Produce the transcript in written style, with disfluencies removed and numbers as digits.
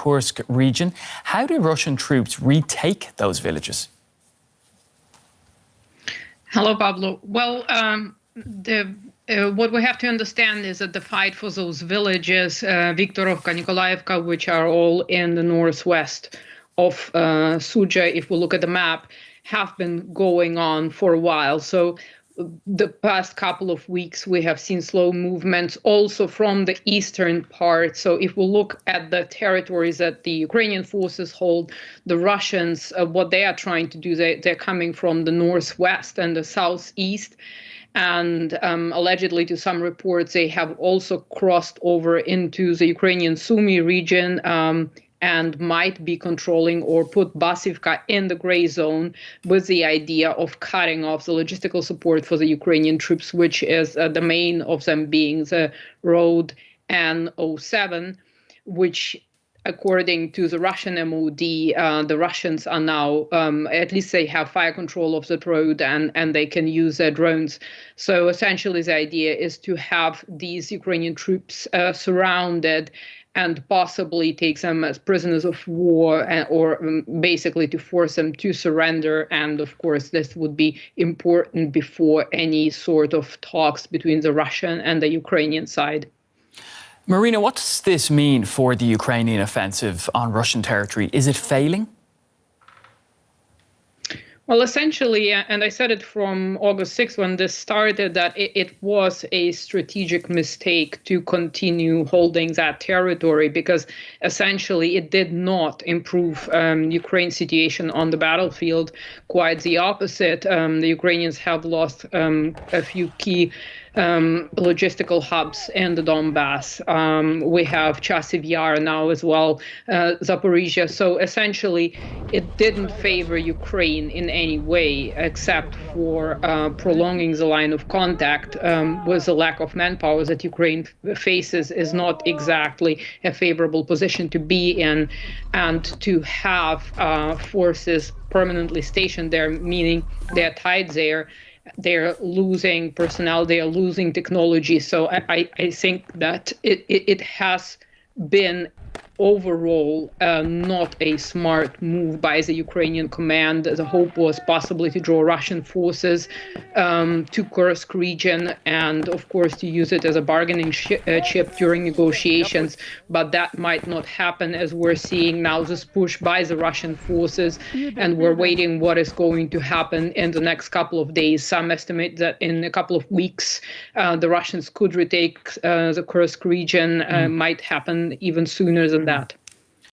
Kursk region. How do Russian troops retake those villages? Hello, Pablo. Well, what we have to understand is that the fight for those villages, Viktorovka, Nikolaevka, which are all in the northwest of Suja, if we look at the map, have been going on for a while. So the past couple of weeks, we have seen slow movements also from the eastern part. So if we look at the territories that the Ukrainian forces hold, the Russians, what they are trying to do, they're coming from the northwest and the southeast. And allegedly, to some reports, they have also crossed over into the Ukrainian Sumy region and might be controlling or put Basivka in the gray zone with the idea of cutting off the logistical support for the Ukrainian troops, which is the main of them being the road N07, which, according to the Russian MOD, the Russians are now, at least they have fire control of the road and they can use their drones. So essentially the idea is to have these Ukrainian troops surrounded and possibly take them as prisoners of war or basically to force them to surrender. And of course, this would be important before any sort of talks between the Russian and the Ukrainian side. Marina, what does this mean for the Ukrainian offensive on Russian territory? Is it failing? Well, essentially, and I said it from August 6th when this started, that it was a strategic mistake to continue holding that territory because essentially it did not improve Ukraine's situation on the battlefield. Quite the opposite. The Ukrainians have lost a few key logistical hubs in the Donbass. We have Chasiv Yar now as well, Zaporizhia. So essentially, it didn't favor Ukraine in any way except for prolonging the line of contact with the lack of manpower that Ukraine faces is not exactly a favorable position to be in, and to have forces permanently stationed there, meaning they're tied there. They're losing personnel, they are losing technology. So I think that it has been overall not a smart move by the Ukrainian command. The hope was possibly to draw Russian forces to Kursk region and, of course, to use it as a bargaining chip during negotiations. But that might not happen, as we're seeing now this push by the Russian forces. And we're waiting what is going to happen in the next couple of days. Some estimate that in a couple of weeks, the Russians could retake the Kursk region, might happen even sooner than that.